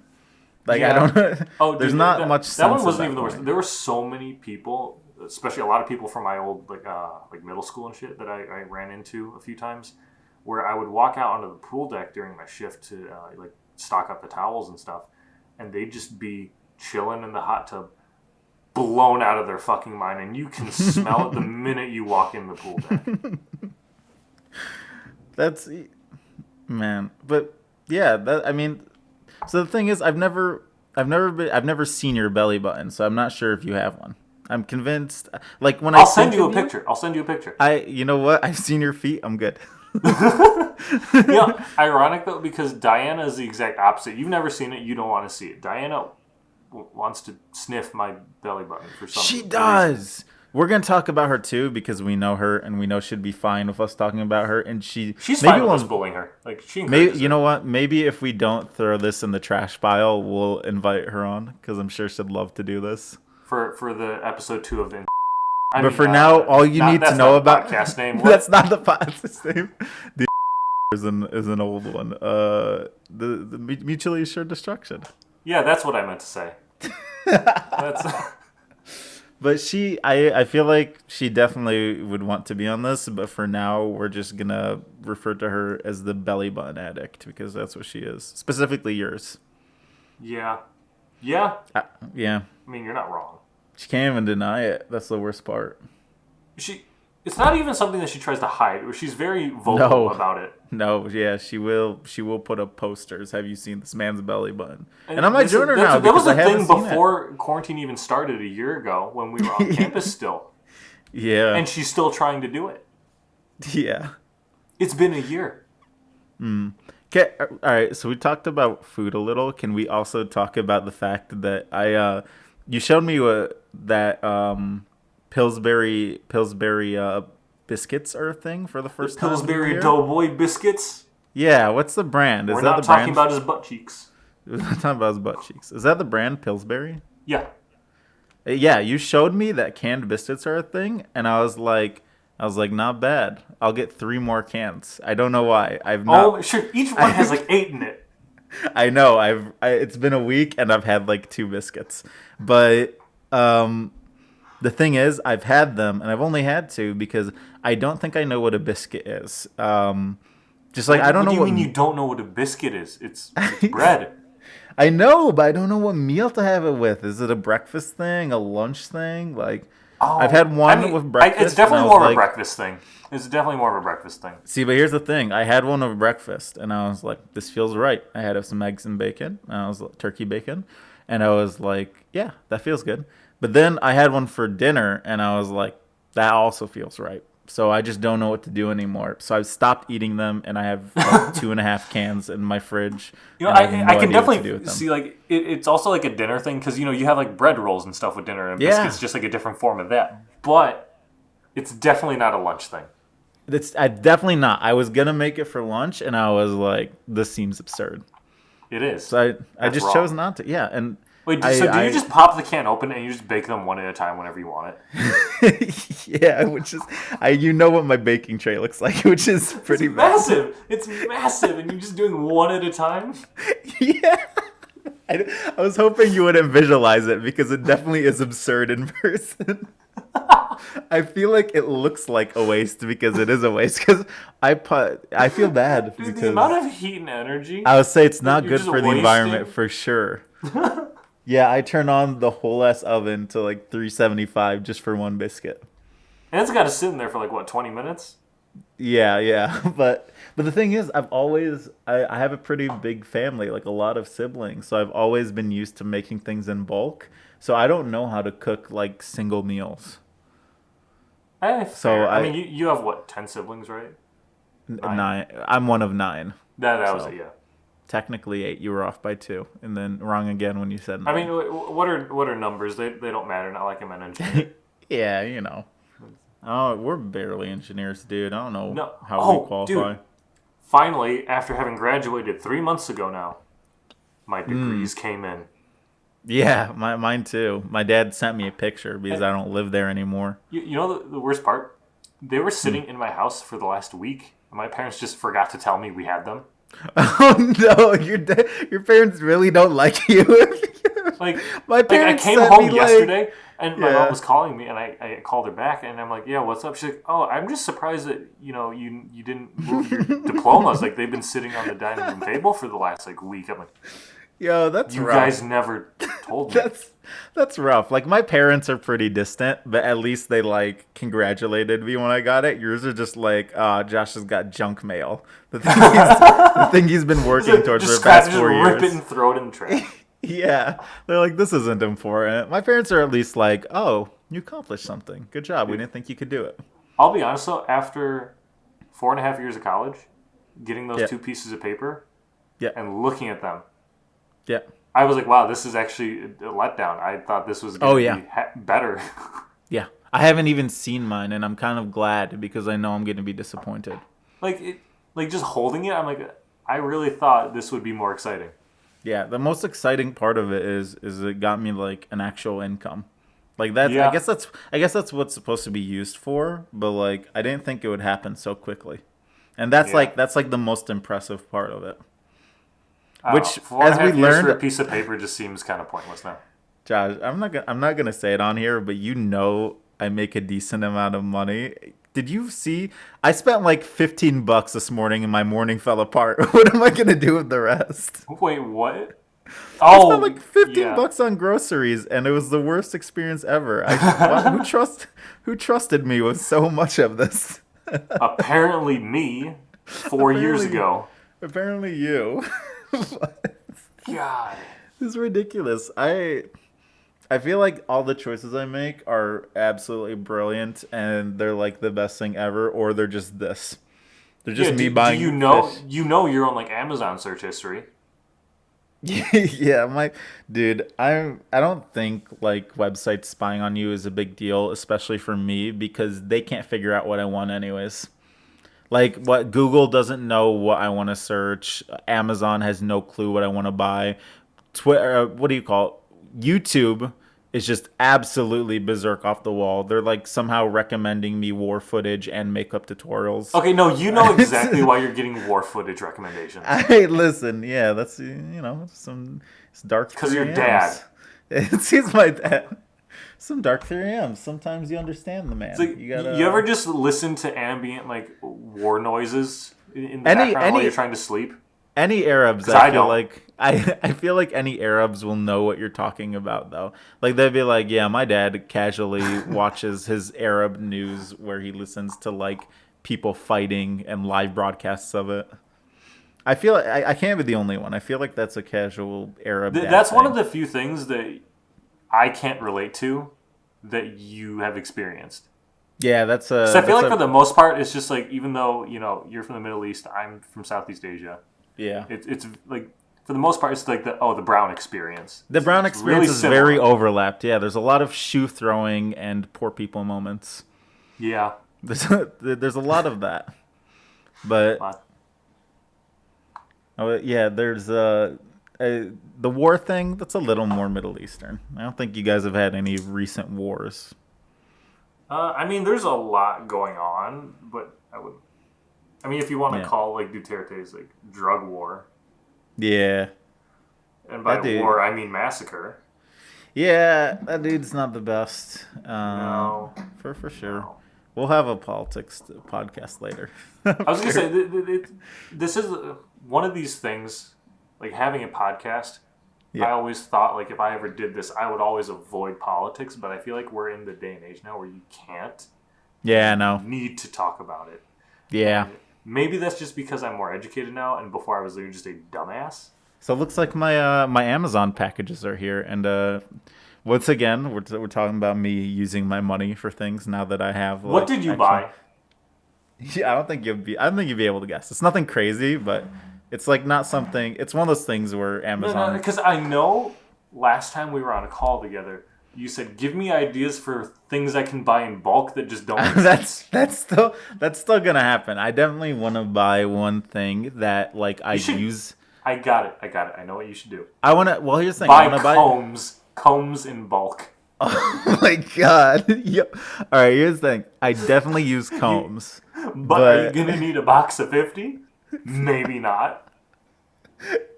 Like, Yeah. I don't. Oh, there's dude, not much sense. That one at wasn't even the worst. point. There were so many people, especially a lot of people from my old like middle school and shit that I ran into a few times, where I would walk out onto the pool deck during my shift to like stock up the towels and stuff, and they'd just be chilling in the hot tub, blown out of their fucking mind, and you can smell it the minute you walk in the pool deck. That's, man, but yeah, that, I mean, so the thing is, I've never seen your belly button, so I'm not sure if you have one. I'm convinced, like when I'll send you a picture. I'll send you a picture. You know what? I've seen your feet. I'm good. Ironic though, because Diana is the exact opposite. You've never seen it. You don't want to see it. Diana wants to sniff my belly button for some She reason. does. We're gonna talk about her too, because we know her and we know she'd be fine with us talking about her. And She's maybe fine with we'll- us bullying her. Like she Maybe encourages you it. know what? Maybe if we don't throw this in the trash pile, we'll invite her on, because I'm sure she'd love to do this. for the episode 2 of the. But for now, all you need to know about podcast name. That's not the podcast name. The is an old one. The mutually assured destruction. Yeah, that's what I meant to say. That's But I feel like she definitely would want to be on this. But for now, we're just gonna refer to her as the belly button addict, because that's what she is. Specifically yours. yeah. Yeah. I mean, you're not wrong. She can't even deny it. That's the worst part. It's not even something that she tries to hide. She's very vocal No. about it. No, yeah, she will put up posters. Have you seen this man's belly button? And I might join her now, That was because I a haven't thing seen it. before quarantine even started a year ago when we were on campus still. Yeah. And she's still trying to do it. Yeah. It's been a year. Okay, all right. So we talked about food a little. Can we also talk about the fact that you showed me that Pillsbury biscuits are a thing for the first time. Pillsbury Doughboy biscuits. Yeah, what's the brand? Is We're that not the talking brand? about his butt cheeks. We're not talking about his butt cheeks. Is that the brand Pillsbury? Yeah. Yeah, you showed me that canned biscuits are a thing, and I was like, not bad. I'll get 3 more cans. I don't know why. I've not. Oh, sure. Each one has like 8 in it. I know. It's been a week and I've had like 2 biscuits. But the thing is, I've had them and I've only had 2 because I don't think I know what a biscuit is. Just like I don't know What do you what mean you don't know what a biscuit is? It's bread. I know, but I don't know what meal to have it with. Is it a breakfast thing, a lunch thing? Like I've had one with breakfast. It's definitely and I more was of a like, breakfast thing. It's definitely more of a breakfast thing. See, but here's the thing. I had one with breakfast, and I was like, this feels right. I had some eggs and bacon, and I was like, turkey bacon, and I was like, yeah, that feels good. But then I had one for dinner, and I was like, that also feels right. So I just don't know what to do anymore. So I've stopped eating them, and I have like 2.5 cans in my fridge. You know, and have I can idea what to do definitely with them. see like it's also like a dinner thing because you know you have like bread rolls and stuff with dinner and Yeah. biscuits just like a different form of that. But It's definitely not a lunch thing. It's definitely not. I was gonna make it for lunch, and I was like, this seems absurd. It is. So I That's just chose wrong. not to. Yeah, and Wait, I so do you I just pop the can open and you just bake them one at a time whenever you want yeah, which is you know what my baking tray looks like, which is it? It's pretty bad. massive. It's massive, and you're just doing one at a time. Yeah. I was hoping you wouldn't visualize it because it definitely is absurd in person. I feel like it looks like a waste because it is a waste. Because I feel bad Dude, the amount because of heat and energy I would say it's that not you're good just for the environment wasting. for sure. Yeah, I turn on the whole ass oven to like 375 just for one biscuit. And it's got to sit in there for like what, 20 minutes? Yeah, yeah, but the thing is, I have a pretty big family, like a lot of siblings, so I've always been used to making things in bulk. So I don't know how to cook like single meals. So Fair. I mean, you have what, 10 siblings, right? Nine. nine. I'm one of nine, That was it. so Yeah. technically eight. You were off by two, and then wrong again when you said I mean, nine. what are numbers? They don't matter. Not like I'm an engineer. Yeah, you know. Oh, we're barely engineers, dude. I don't know No. how we Oh, dude. qualify. Finally, after having graduated 3 months ago now, my degrees came in. Yeah, mine too. My dad sent me a picture because And I don't live there anymore. you know the worst part? They were sitting in my house for the last week. And my parents just forgot to tell me we had them. Oh no, your parents really don't like you. Like, My I parents came sent me home like yesterday, and my mom yeah. was calling me, and I called her back, and I'm like, yeah, what's up? She's like, oh, I'm just surprised that you didn't move your diplomas. Like they've been sitting on the dining room table for the last like week. I'm like, Yo, that's you guys rough. never told me. That's rough. Like my parents are pretty distant, but at least they like congratulated me when I got it. Yours are just like, Josh has got junk mail. The thing he's been working towards for Just the scratch, past just 4 years. rip it and throw it in the trash. Yeah, they're like, this isn't important. My parents are at least like, oh, you accomplished something. Good job. We Dude, didn't think you could do it. I'll be honest though, after 4.5 years of college, getting those Yeah, two pieces of paper yeah, and looking at them, yeah. I was like, wow, this is actually a letdown. I thought this was Oh going to yeah, be better. yeah. I haven't even seen mine, and I'm kind of glad because I know I'm going to be disappointed. like it, like just holding it, I'm like, I really thought this would be more exciting. Yeah, the most exciting part of it is it got me like an actual income. Like that's Yeah. I guess that's what's supposed to be used for, but like I didn't think it would happen so quickly. And Yeah. that's like the most impressive part of it. I don't know. Which Four and a as we half years for a learned, piece of paper just seems kind of pointless now. Josh, I'm not gonna say it on here, but you know I make a decent amount of money. Did you see? I spent like $15 this morning, and my morning fell apart. What am I gonna do with the rest? Wait, what? I spent Oh, like 15 yeah. bucks on groceries, and it was the worst experience ever. Who trusted me with so much of this? Apparently, me 4 years apparently, ago. apparently you. God. This is ridiculous. I feel like all the choices I make are absolutely brilliant and they're like the best thing ever, or they're just this. They're Yeah. just me Do you buying know fish. your own like Amazon search history? Yeah, I don't think like websites spying on you is a big deal, especially for me because they can't figure out what I want anyways. Like what Google doesn't know what I want to search. Amazon has no clue what I want to buy. Twitter, what do you call it? YouTube is just absolutely berserk off the wall. They're like somehow recommending me war footage and makeup tutorials. Okay, no, you know exactly why you're getting war footage recommendations. I listen, yeah, that's some it's dark Because 3 your dad. a.m.s. It seems my dad. Some dark 3 a.m.s. Sometimes you understand the It's man. like You you ever gotta just listen to ambient like war noises in the any background while you're any trying to sleep? any Arabs. Because I I feel don't. like I feel like any Arabs will know what you're talking about though. Like they'd be like, yeah, my dad casually watches his Arab news where he listens to like people fighting and live broadcasts of it. I feel I can't be the only one. I feel like that's a casual Arab dad That's one of thing. the few things that I can't relate to that you have experienced. Yeah, Because I feel that's like for a the most part, it's just like even though you're from the Middle East, I'm from Southeast Asia. yeah. It's like for the most part, it's like the brown experience. The Brown It's really experience is very similar. overlapped. Yeah, there's a lot of shoe throwing and poor people moments. Yeah. There's a lot of that. But Lot. oh, yeah, there's the war thing. That's a little more Middle Eastern. I don't think you guys have had any recent wars. I mean, there's a lot going on, but I mean, if you want to Yeah, call like Duterte's like drug war, yeah, and by that dude. war I mean massacre. Yeah, that dude's not the best. No, For sure. no. We'll have a politics podcast later. I was gonna Sure. say this is one of these things. Like having a podcast, I Yeah, always thought like if I ever did this, I would always avoid politics. But I feel like we're in the day and age now where you can't. yeah, You no, need to talk about it, yeah. and maybe that's just because I'm more educated now. And before I was literally just a dumbass. So it looks like my Amazon packages are here, and once again we're talking about me using my money for things now that I have What like did you actual. buy? Yeah, I don't think you'd be able to guess. It's nothing crazy, but it's like not something. It's one of those things where No, Amazon. because I know last time we were on a call together, you said, give me ideas for things I can buy in bulk that just don't make sense. That's still gonna happen. I definitely want to buy one thing that like I You should. use. I got it. I got it. I know what you should do. I want to. Well, here's the thing. I Buy want to buy. combs in bulk. Oh my god. Yep. All right. Here's the thing. I definitely use You, combs, but are you but gonna need a box of 50? Maybe not.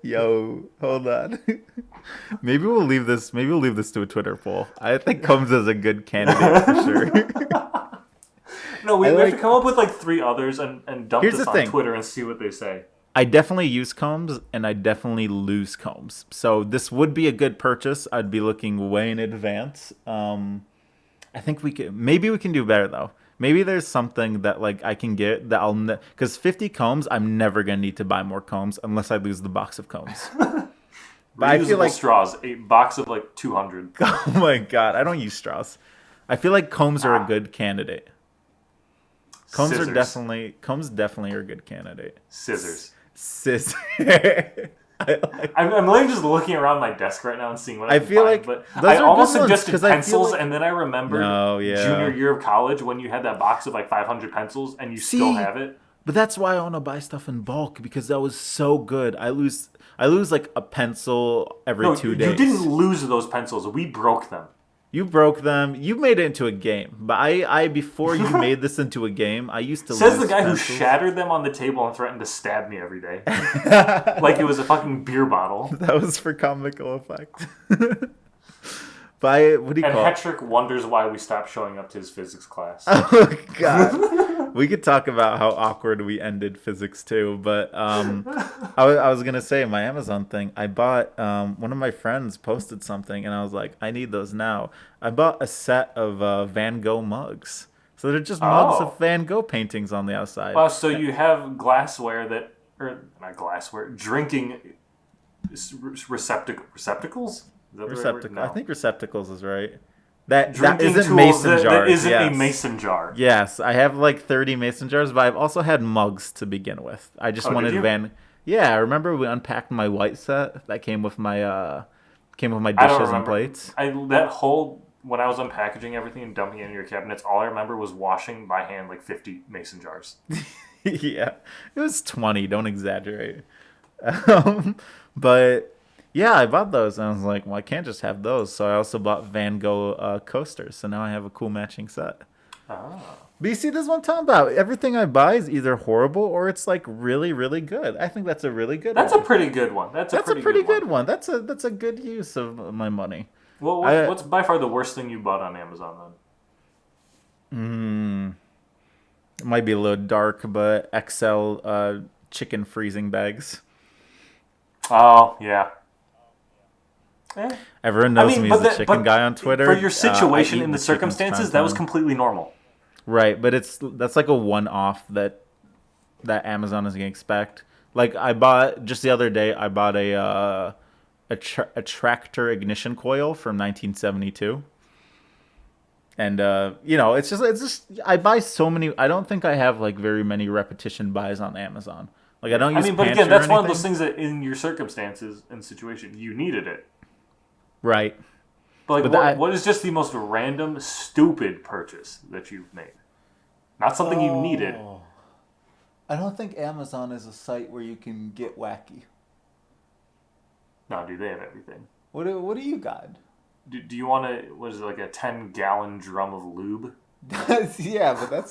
yo, hold on. Maybe we'll leave this. Maybe we'll leave this to a Twitter poll. I think combs is a good candidate for sure. No, we I have to like. come up with like three others and dump Here's this the on thing. Twitter and see what they say. I definitely use combs and I definitely lose combs. So this would be a good purchase. I'd be looking way in advance. I think maybe we can do better though. Maybe there's something that like I can get that because 50 combs, I'm never gonna need to buy more combs unless I lose the box of combs. But I feel Reusable like straws, a box of like 200. oh my god, I don't use straws. I feel like combs are a Ah, good candidate. scissors. Combs definitely are a good candidate. Scissors. Sis. I like I'm literally just looking around my desk right now and seeing what I I can feel find. like But those I are almost good ones suggested because I feel pencils, like and then I remembered no, junior yeah. year of college when you had that box of like 500 pencils and you still See, have it. but that's why I want to buy stuff in bulk because that was so good. I lose like a pencil every No, two you didn't days. lose those pencils. We broke them. You broke them. You made it into a game. But I before you made this into a game, I used to Says the lose guy who pencils. shattered them on the table and threatened to stab me every day. Like it was a fucking beer bottle. That was for comical effect. But what do you And call it? Hetrick wonders why we stopped showing up to his physics class. Oh god, we could talk about how awkward we ended physics too. But I was gonna say my Amazon thing. I bought one of my friends posted something, and I was like, I need those now. I bought a set of Van Gogh mugs. So they're just mugs of Oh. Van Gogh paintings on the outside. Well, so you have glassware that, or not glassware, drinking receptacles? Is that the right word? Receptacle. I No. think receptacles is right. That Drinking isn't tools mason that jars. isn't a Yes. mason jar. Yes, I have like 30 mason jars, but I've also had mugs to begin with. I just Oh, did wanted you? Van. Yeah, I remember we unpacked my white set that came with my I don't dishes and remember. plates. That whole, when I was unpackaging everything and dumping it into your cabinets, all I remember was washing by hand like 50 mason jars. Yeah, it was 20. Don't exaggerate. But yeah, I bought those, and I was like, well, I can't just have those. So I also bought Van Gogh coasters. So now I have a cool matching set. Ah. But you see, this is what I'm talking about. Everything I buy is either horrible or it's like really, really good. I think that's a really good That's one. a pretty good one. That's a pretty good one. one. That's a good use of my money. Well, I- what's by far the worst thing you bought on Amazon It might be a little dark, but XL chicken freezing bags. then? Oh, yeah. Eh. Everyone knows me as the chicken but guy on Twitter. for your situation I eat in the chickens circumstances, prime that was time. completely normal. Right, but that's like a one-off that Amazon is gonna expect. Like just the other day, I bought a tractor ignition coil from 1972. And it's just I buy so many. I don't think I have like very many repetition buys on Amazon. Like I don't I use mean, but Pantry again, or that's one of those anything. things that in your circumstances and situation, you needed it. Right. But like, But what is just the most random, stupid purchase that you've made? not something you needed. Oh. I don't think Amazon is a site where you can get wacky. No, dude, they have everything. What do you got? Do you want to? What is it, like a 10-gallon drum of lube? Yeah, but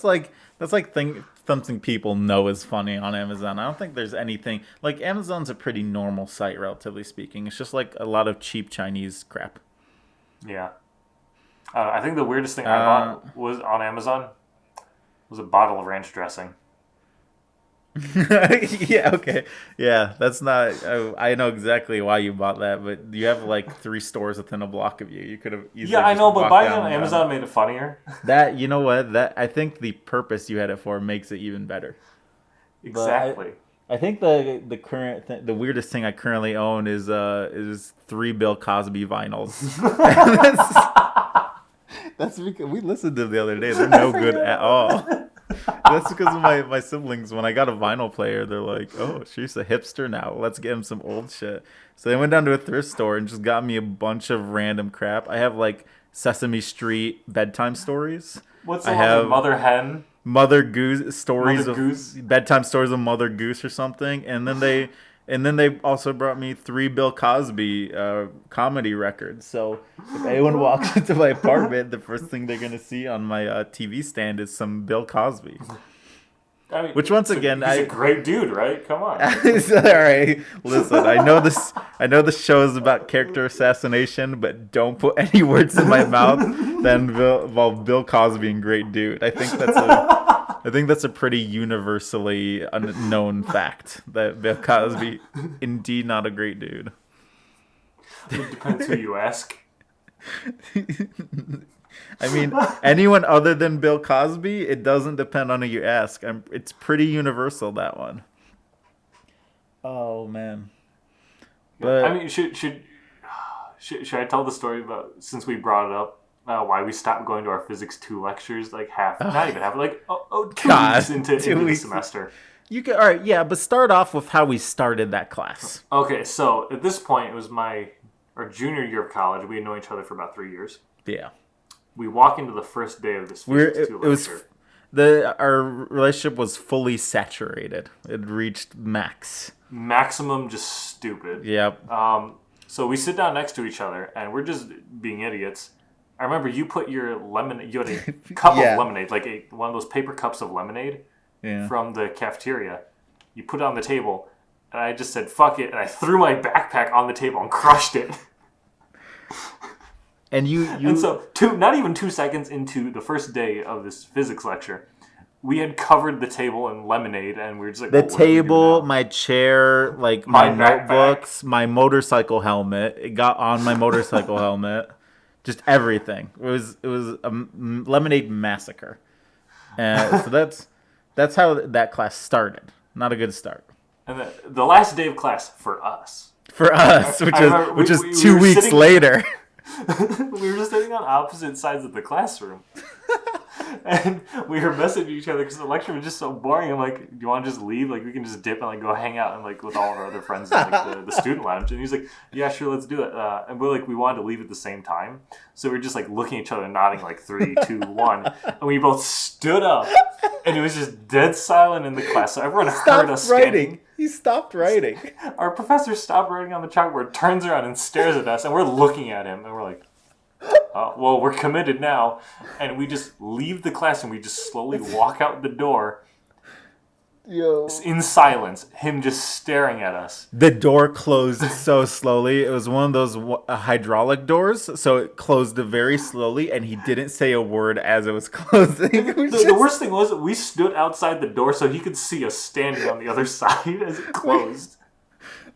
something people know is funny on Amazon. I don't think there's anything like Amazon's a pretty normal site, relatively speaking. It's just like a lot of cheap Chinese crap. Yeah. I think the weirdest thing I bought was on Amazon was a bottle of ranch dressing. Yeah, okay. Yeah, that's not. I know exactly why you bought that, but you have like 3 stores within a block of you. You could have easily. Yeah, I just know, but walked buying it down on and Amazon made it funnier. that you know what that I think the purpose you had it for makes it even better. Exactly. I think the current the weirdest thing I currently own is 3 Bill Cosby vinyls. That's because we listened to them the other day. They're no good at all. That's because of my siblings. When I got a vinyl player, they're like, "Oh, she's a hipster now. Let's get him some old shit." So they went down to a thrift store and just got me a bunch of random crap. I have like Sesame Street bedtime stories. What's the I one have with Mother Hen? Mother Goose stories Mother of Goose? bedtime stories of Mother Goose or something, and then they also brought me 3 Bill Cosby comedy records. So if anyone walks into my apartment, the first thing they're gonna see on my TV stand is some Bill Cosby. I mean, Which once again, he's a great dude, right? Come on. All right, listen. I know this. I know this show is about character assassination, but don't put any words in my mouth that involve Bill Cosby being great dude. I think that's a pretty universally unknown fact that Bill Cosby, indeed, not a great dude. It depends who you ask. I mean, anyone other than Bill Cosby, it doesn't depend on who you ask. It's pretty universal, that one. Oh man. But I mean, should I tell the story about, since we brought it up, why we stopped going to our Physics 2 lectures like not even half, like 2 weeks into the semester. You can, all right, yeah, but start off with how we started that class. Okay, so at this point, it was our junior year of college. We had known each other for about 3 years. Yeah. We walk into the first day of this Physics 2 lecture. Our relationship was fully saturated. It reached maximum, just stupid. Yep. So we sit down next to each other, and we're just being idiots. I remember you put your lemonade. You had a cup of lemonade, like one of those paper cups of lemonade from the cafeteria. You put it on the table, and I just said, "Fuck it," and I threw my backpack on the table and crushed it. And And so, not even 2 seconds into the first day of this physics lecture, we had covered the table in lemonade, and we were just like, the table, my chair, like my notebooks, my motorcycle helmet. It got on my motorcycle helmet. Just everything. It was a lemonade massacre. So that's how that class started. Not a good start. And the last day of class for us. Which is 2 weeks later. We were just sitting on opposite sides of the classroom. And we were messaging each other because the lecture was just so boring. I'm like, do you want to just leave? Like, we can just dip and like go hang out and like with all of our other friends in like the student lounge. And he's like, yeah, sure, let's do it. And we're like, we wanted to leave at the same time. So we're just like looking at each other, nodding like 3, 2, 1. And we both stood up. And it was just dead silent in the class. So everyone heard us writing. He stopped writing. Our professor stopped writing on the chalkboard, turns around and stares at us. And we're looking at him. And we're like, well, we're committed now. And we just leave the class and we just slowly walk out the door. In silence, him just staring at us. The door closed so slowly. It was one of those hydraulic doors, so it closed very slowly, and he didn't say a word as it was closing. The worst thing was we stood outside the door so he could see us standing on the other side as it closed.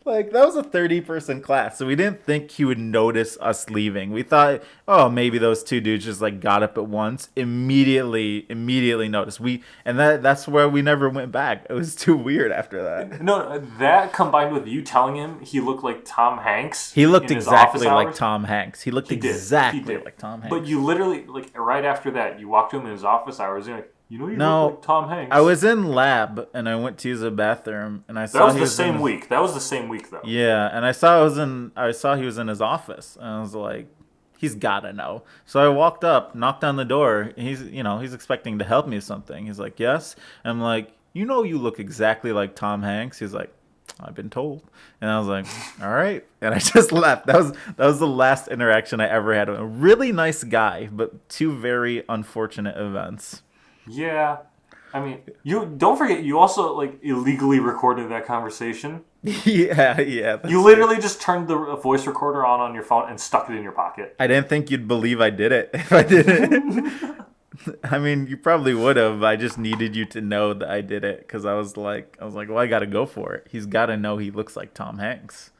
Like, that was a 30-person class, so we didn't think he would notice us leaving. We thought, oh, maybe those 2 dudes just, like, got up at once. Immediately noticed. That's where we never went back. It was too weird after that. No, that combined with you telling him he looked like Tom Hanks. He looked exactly like Tom Hanks. He looked exactly like Tom Hanks. But you literally, like, right after that, you walked to him in his office hours, and you're like, you look like Tom Hanks. I was in lab, and I went to use the bathroom, and I saw that was the same week. That was the same week, though. Yeah, and I saw he was in his office, and I was like, he's gotta know. So I walked up, knocked on the door. He's expecting to help me with something. He's like, yes. I'm like, you look exactly like Tom Hanks. He's like, I've been told. And I was like, all right. And I just left. That was the last interaction I ever had with him. A really nice guy, but two very unfortunate events. Yeah. I mean, you don't forget, you also like illegally recorded that conversation. Yeah, You that's true. literally just turned the voice recorder on your phone and stuck it in your pocket. I didn't think you'd believe I did it if I did it. I mean, you probably would have. I just needed you to know that I did it because I was like, well, I got to go for it. He's got to know he looks like Tom Hanks.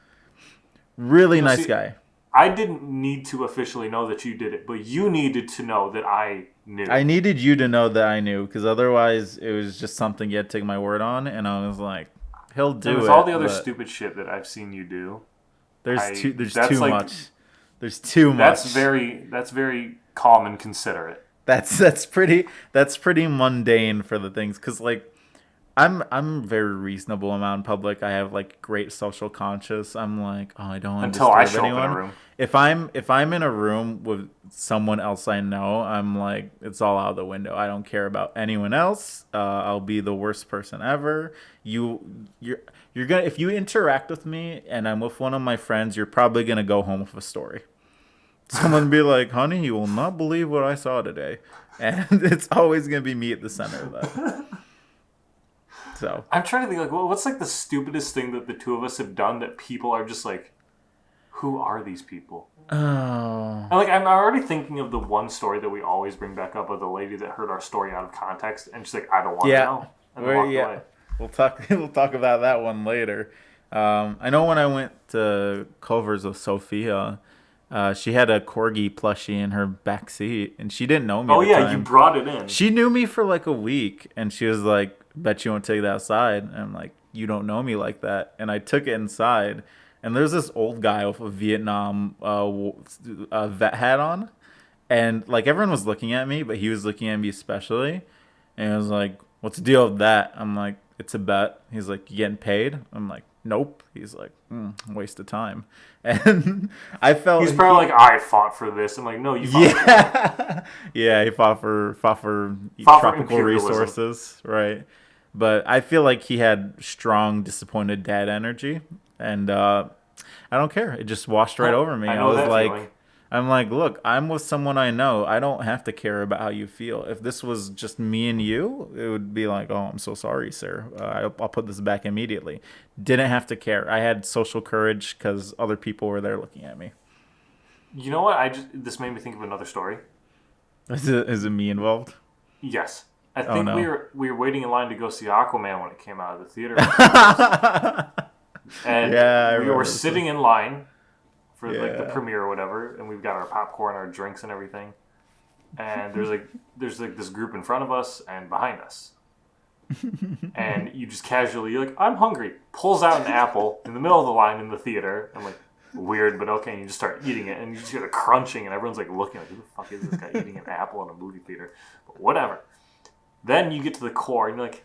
Really nice See, guy. I didn't need to officially know that you did it, but you needed to know that I knew. I needed you to know that I knew because otherwise it was just something you had to take my word on, and I was like, he'll And do with all it, the other but stupid shit that I've seen you do, there's that's too like much. There's too much. that's very calm and considerate. That's pretty mundane for the things because like I'm very reasonable. I'm out in public. I have like great social conscious. I'm like, oh, I don't want to Until I disturb show up in a anyone. room. If I'm in a room with someone else I know, I'm like, it's all out the window. I don't care about anyone else. I'll be the worst person ever. You're gonna if you interact with me and I'm with one of my friends, you're probably gonna go home with a story. Someone be like, honey, you will not believe what I saw today. And it's always going to be me at the center of that. So, I'm trying to think like, what's like the stupidest thing that the two of us have done that people are just like, who are these people? oh, And like, I'm already thinking of the one story that we always bring back up of the lady that heard our story out of context and she's like, I don't want to yeah. know, and then walked away. We'll talk about that one later. I know when I went to Culver's with Sophia, she had a corgi plushie in her back seat, and she didn't know me Oh at the yeah, you time. brought it in. She knew me for like a week, and she was like, "Bet you won't take it outside." And I'm like, "You don't know me like that." And I took it inside, and there's this old guy with a Vietnam vet hat on, and like everyone was looking at me, but he was looking at me especially, and he was like, "What's the deal with that?" I'm like, "It's a bet." He's like, "You getting paid?" I'm like, "Nope." He's like, "Waste of time," and I felt He's probably like, I fought for this. I'm like, no, you fought for this. yeah, yeah. He fought for Fought for tropical imperialism. resources, right? But I feel like he had strong, disappointed dad energy, and I don't care. It just washed right over me. I I know was that feeling. like, I'm like, look, I'm with someone I know. I don't have to care about how you feel. If this was just me and you, it would be like, oh, I'm so sorry, sir. I'll put this back immediately. Didn't have to care. I had social courage because other people were there looking at me. You know what? This made me think of another story. Is it me involved? Yes. I Oh think no. we were waiting in line to go see Aquaman when it came out of the theater. And Yeah, I we remember were this sitting one. in line for like the Yeah. premiere or whatever, and we've got our popcorn, our drinks and everything. And there's this group in front of us and behind us. And you just casually, you're like, I'm hungry. Pulls out an apple in the middle of the line in the theater. I'm like, weird, but okay. And you just start eating it, and you just hear the crunching, and everyone's like looking like, who the fuck is this guy eating an apple in a movie theater? But whatever. Then you get to the core, and you're like,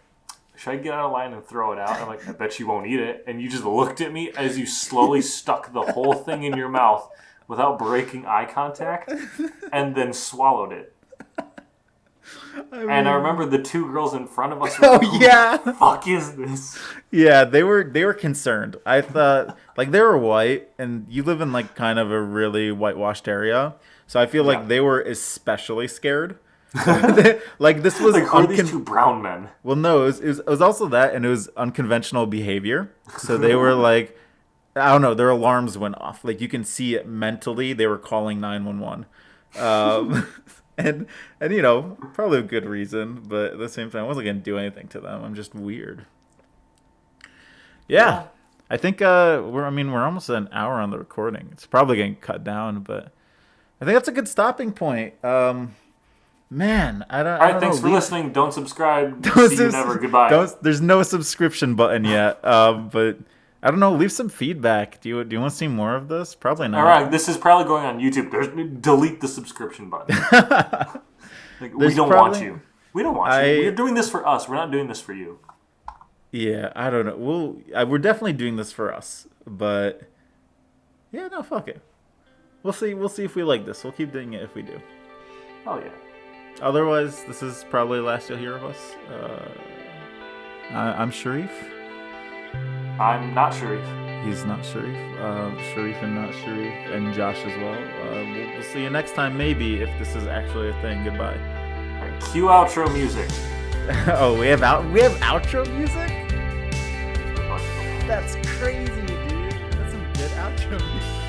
should I get out of line and throw it out? I'm like, I bet you won't eat it. And you just looked at me as you slowly stuck the whole thing in your mouth without breaking eye contact, and then swallowed it. And I remember the two girls in front of us were Oh like, who yeah. the fuck is this? Yeah, they were concerned. I thought like they were white, and you live in like kind of a really whitewashed area, so I feel Yeah. like they were especially scared. Like this was Like, who are these two brown men? well, no, it was also that, and it was unconventional behavior. So they were like, I don't know, their alarms went off. Like you can see it mentally. They were calling 911, and probably a good reason, but at the same time, I wasn't gonna do anything to them. I'm just weird. Yeah, Yeah. I think we're almost an hour on the recording. It's probably getting cut down, but I think that's a good stopping point. Man, I don't, All I right, don't thanks know. for listening. Don't subscribe. Don't See you never. Goodbye. there's no subscription button yet. But I don't know. Leave some feedback. Do you want to see more of this? Probably All right, not. this is probably going on YouTube. Delete the subscription button. Like, we There's don't want probably you. We don't want you. We're I doing this for us. We're not doing this for you. yeah. I don't know. We're definitely doing this for us, but yeah, no, fuck it. We'll see. We'll see if we like this. We'll keep doing it if we do. Oh yeah. Otherwise, this is probably the last you'll hear of us. I'm Sharif. I'm not Sharif. He's not Sharif. Sharif and not Sharif, and Josh as well. We'll see you next time, maybe, if this is actually a thing. Goodbye. All right, cue outro music. Oh, we have outro music? That's crazy, dude. That's some good outro music.